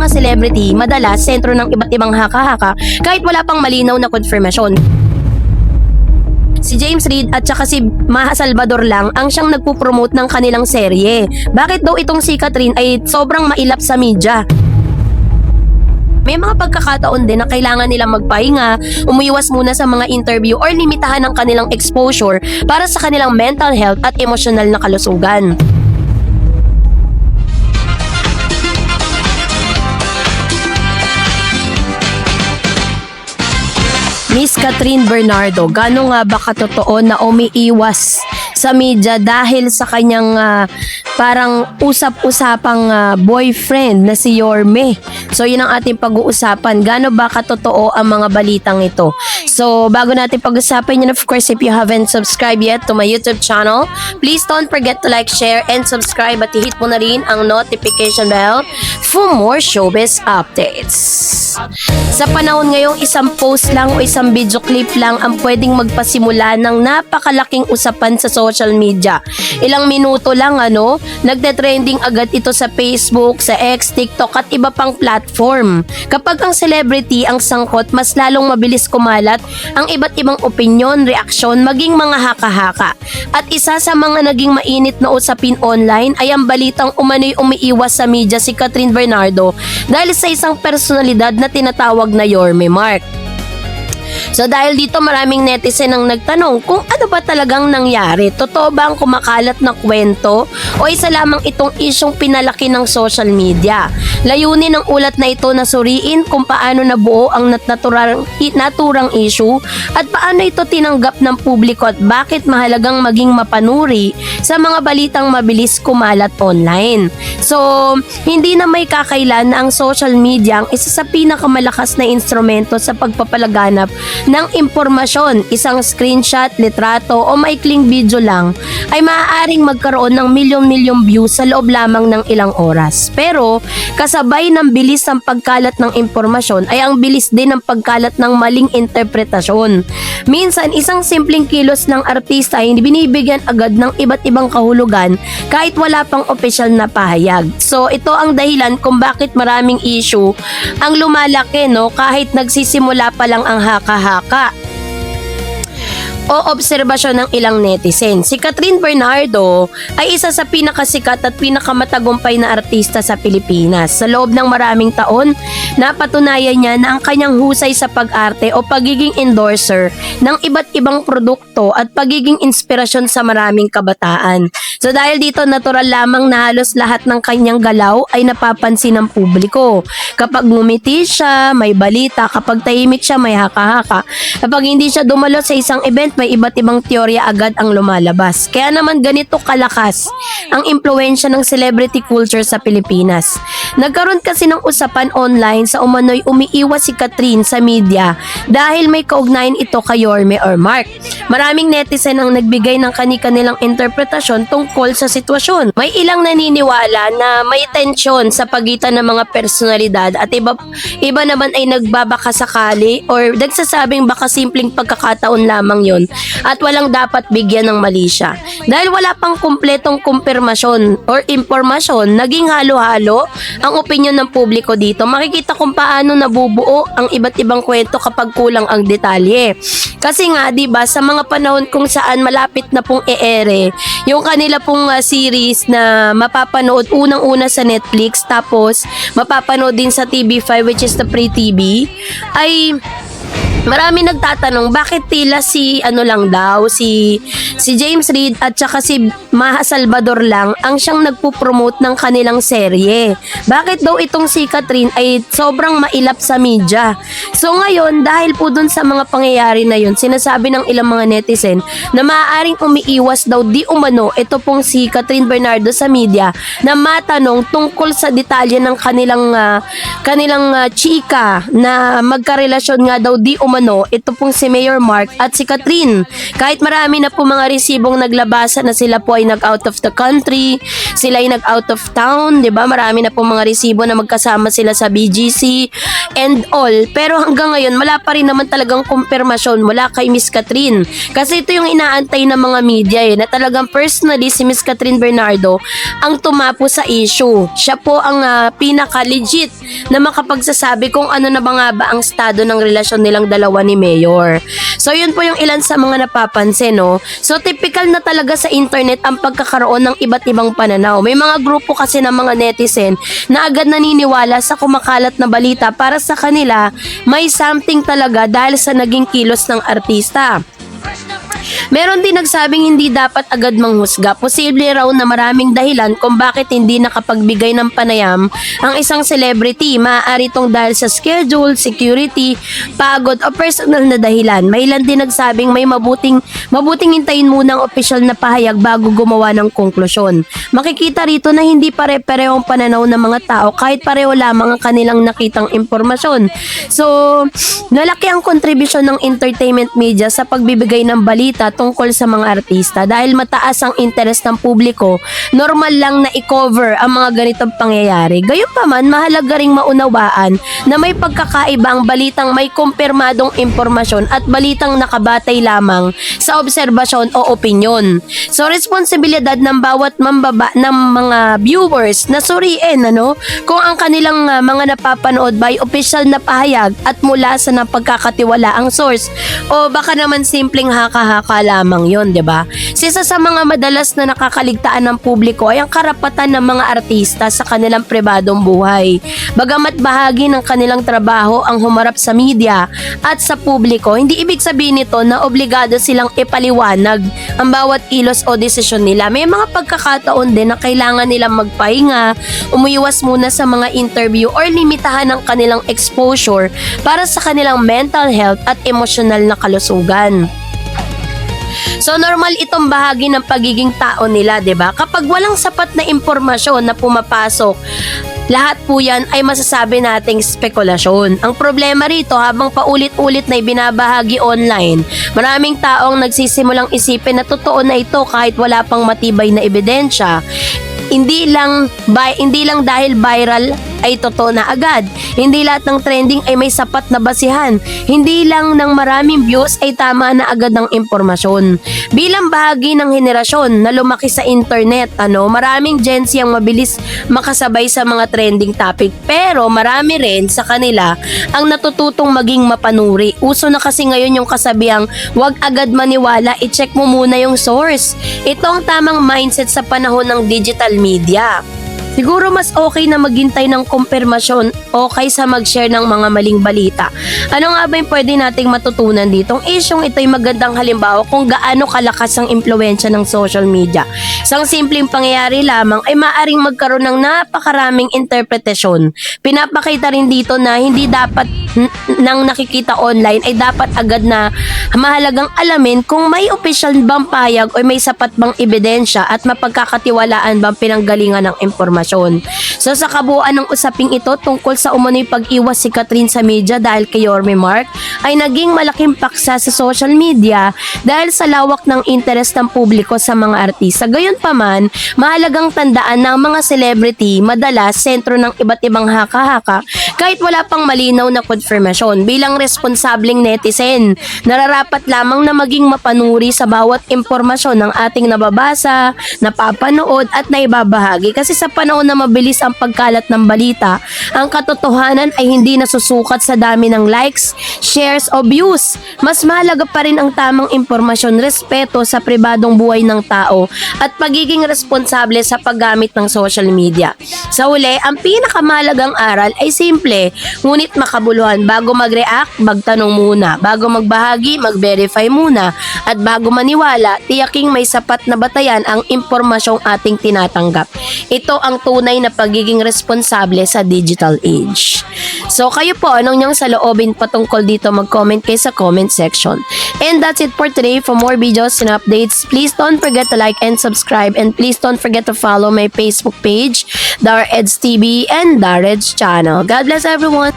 mga celebrity madalas sentro ng iba't ibang haka-haka kahit wala pang malinaw na konfirmasyon. Si James Reid at saka si Maha Salvador lang ang siyang nagpo-promote ng kanilang serye. Bakit daw itong si Catherine ay sobrang mailap sa media? May mga pagkakataon din na kailangan nilang magpahinga, umiwas muna sa mga interview or limitahan ang kanilang exposure para sa kanilang mental health at emosyonal na kalusugan. Miss Catherine Bernardo, gaano nga ba katotoo na umiiwas sa media dahil sa kanyang parang usap-usapang boyfriend na si Yorme? So yun ang ating pag-uusapan. Gaano ba katotoo ang mga balitang ito? So bago natin pag-usapan yun, of course, if you haven't subscribed yet to my YouTube channel, please don't forget to like, share, and subscribe at i-hit mo na rin ang notification bell for more showbiz updates. Sa panahon ngayong isang post lang o isang video clip lang ang pwedeng magpasimula ng napakalaking usapan sa social media. Ilang minuto lang nagte-trending agad ito sa Facebook, sa X, TikTok at iba pang platform. Kapag ang celebrity ang sangkot, mas lalong mabilis kumalat ang iba't ibang opinyon, reaksyon, maging mga haka-haka. At isa sa mga naging mainit na usapin online ay ang balitang umano'y umiiwas sa media si Catherine Bernardo dahil sa isang personalidad na tinatawag na Yorme Mark. So dahil dito maraming netizen ang nagtanong kung ano ba talagang nangyari. Totoo ba ang kumakalat na kwento o isa lamang itong isyong pinalaki ng social media? Layunin ng ulat na ito na suriin kung paano nabuo ang naturang issue at paano ito tinanggap ng publiko at bakit mahalagang maging mapanuri sa mga balitang mabilis kumalat online. So hindi na may kakailan na ang social media ang isa sa pinakamalakas na instrumento sa pagpapalaganap ng impormasyon. Isang screenshot, litrato o maikling video lang ay maaaring magkaroon ng milyon-milyong views sa loob lamang ng ilang oras. Pero kasabay ng bilis ng pagkalat ng impormasyon ay ang bilis din ng pagkalat ng maling interpretasyon. Minsan isang simpleng kilos ng artista ay binibigyan agad ng iba't ibang kahulugan kahit wala pang opisyal na pahayag. So ito ang dahilan kung bakit maraming issue ang lumalaki kahit nagsisimula pa lang ang haka-haka o obserbasyon ng ilang netizen. Si Catherine Bernardo ay isa sa pinakasikat at pinakamatagumpay na artista sa Pilipinas. Sa loob ng maraming taon, napatunayan niya na ang kanyang husay sa pag-arte o pagiging endorser ng iba't ibang produkto at pagiging inspirasyon sa maraming kabataan. So dahil dito, natural lamang na halos lahat ng kanyang galaw ay napapansin ng publiko. Kapag ngumiti siya, may balita. Kapag tahimik siya, may haka-haka. Kapag hindi siya dumalo sa isang event, may iba't ibang teorya agad ang lumalabas. Kaya naman ganito kalakas ang impluwensya ng celebrity culture sa Pilipinas. Nagkaroon kasi ng usapan online sa umano'y umiiwas si Catherine sa media dahil may kaugnayan ito kay Yorme or Mark. Maraming netizen ang nagbigay ng kani-kanilang interpretasyon tungkol sa sitwasyon. May ilang naniniwala na may tensyon sa pagitan ng mga personalidad at iba naman ay nagbabaka sakali or nagsasabing baka simpleng pagkakataon lamang yon at walang dapat bigyan ng mali siya. Dahil wala pang kumpletong kumpirmasyon or impormasyon, naging halo-halo ang opinyon ng publiko dito. Makikita kung paano nabubuo ang iba't ibang kwento kapag kulang ang detalye. Kasi nga, 'di ba, sa mga panahon kung saan malapit na pong e-ere yung kanila pong series na mapapanood unang-una sa Netflix tapos mapapanood din sa TV5 which is the Free TV, ay marami nagtatanong bakit tila si James Reid at saka si Maha Salvador lang ang siyang nagpo-promote ng kanilang serye. Bakit daw itong si Catherine ay sobrang mailap sa media? So ngayon, dahil po dun sa mga pangyayari na yun, sinasabi ng ilang mga netizen na maaaring umiiwas daw di umano ito pong si Catherine Bernardo sa media na matanong tungkol sa detalye ng kanilang chika na magkarelasyon nga daw di umano umano ito pong si Mayor Mark at si Catherine. Kahit marami na po mga resibong naglabasan na sila po ay nag-out of the country, sila ay nag-out of town, 'di ba? Marami na po mga resibo na magkasama sila sa BGC and all. Pero hanggang ngayon, wala pa rin naman talagang kumpirmasyon mula kay Miss Catherine. Kasi ito yung inaantay ng mga media na talagang personally si Miss Catherine Bernardo ang tumapo sa issue. Siya po ang pinaka-legit na makapagsasabi kung ano na ba nga ba ang estado ng relasyon nilang dalawa ni Mayor. So yun po yung ilan sa mga napapansin, no? So typical na talaga sa internet ang pagkakaroon ng iba't ibang pananaw. May mga grupo kasi ng mga netizen na agad naniniwala sa kumakalat na balita para sa kanila may something talaga dahil sa naging kilos ng artista. Meron din nagsabing hindi dapat agad manghusga. Posible raw na maraming dahilan kung bakit hindi nakapagbigay ng panayam ang isang celebrity. Maaari itong dahil sa schedule, security, pagod o personal na dahilan. May ilan din nagsabing may mabuting hintayin muna ang opisyal na pahayag bago gumawa ng konklusyon. Makikita rito na hindi pare-parehong pananaw ng mga tao kahit pareho lamang ang kanilang nakitang impormasyon. So, nalaki ang kontribusyon ng entertainment media sa pagbibigay ng balita tungkol sa mga artista dahil mataas ang interest ng publiko, normal lang na i-cover ang mga ganitong pangyayari. Gayunpaman, mahalaga ring maunawaan na may pagkakaiba ang balitang may kumpirmadong impormasyon at balitang nakabatay lamang sa obserbasyon o opinyon. So, responsibilidad ng bawat mambaba ng mga viewers na suriin kung ang kanilang mga napapanood by official na pahayag at mula sa napagkakatiwala ang source o baka naman simpleng haka-haka lamang yon, di ba? Isa sa mga madalas na nakakaligtaan ng publiko ay ang karapatan ng mga artista sa kanilang pribadong buhay. Bagamat bahagi ng kanilang trabaho ang humarap sa media at sa publiko, hindi ibig sabihin nito na obligado silang ipaliwanag ang bawat kilos o desisyon nila. May mga pagkakataon din na kailangan nilang magpahinga, umiwas muna sa mga interview or limitahan ang kanilang exposure para sa kanilang mental health at emosyonal na kalusugan. So normal itong bahagi ng pagiging tao nila, 'di ba? Kapag walang sapat na impormasyon na pumapasok, lahat po yan ay masasabi nating spekulasyon. Ang problema rito, habang paulit-ulit na ibinabahagi online, maraming taong nagsisimulang isipin na totoo na ito kahit wala pang matibay na ebidensya. Hindi lang dahil viral ay totoo na agad. Hindi lahat ng trending ay may sapat na basihan. Hindi lang ng maraming views ay tama na agad ng impormasyon. Bilang bahagi ng henerasyon na lumaki sa internet, maraming Gen Z ang mabilis makasabay sa mga trending topic. Pero marami rin sa kanila ang natututong maging mapanuri. Uso na kasi ngayon yung kasabihang, huwag agad maniwala, i-check mo muna yung source. Ito ang tamang mindset sa panahon ng digital media. Siguro mas okay na maghintay ng kumpirmasyon o kaysa mag-share ng mga maling balita. Ano nga ba yung pwede nating matutunan dito? Ang isyong ito ay magandang halimbawa kung gaano kalakas ang impluwensya ng social media. Isang simpleng pangyayari lamang ay maaaring magkaroon ng napakaraming interpretasyon. Pinapakita rin dito na hindi dapat nang nakikita online ay dapat agad na mahalagang alamin kung may official bang payag o may sapat bang ebidensya at mapagkakatiwalaan bang pinanggalingan ng impormasyon. So sa kabuuan ng usaping ito tungkol sa umano'y pag-iwas si Catherine sa media dahil kay Yorme Mark ay naging malaking paksa sa social media dahil sa lawak ng interest ng publiko sa mga artista. Gayunpaman, mahalagang tandaan na ang mga celebrity madalas sentro ng iba't ibang haka-haka kahit wala pang malinaw na konfirmasyon. Bilang responsableng netizen, nararapat lamang na maging mapanuri sa bawat impormasyon ng ating nababasa, napapanood at naibabahagi kasi sa panahon na mabilis ang pagkalat ng balita, ang katotohanan ay hindi nasusukat sa dami ng likes, shares o views. Mas mahalaga pa rin ang tamang impormasyon, respeto sa pribadong buhay ng tao at pagiging responsable sa paggamit ng social media. Sa huli, ang pinakamahalagang aral ay simple, ngunit makabuluhan. Bago mag-react, magtanong muna. Bago magbahagi, mag-verify muna. At bago maniwala, tiyaking may sapat na batayan ang impormasyong ating tinatanggap. Ito ang tunay na pagiging responsable sa digital age. So kayo po, anong niyang saloobin patungkol dito, mag-comment kayo sa comment section. And that's it for today. For more videos and updates, please don't forget to like and subscribe, and please don't forget to follow my Facebook page, Dar Eds TV and Dar Eds channel. God bless everyone!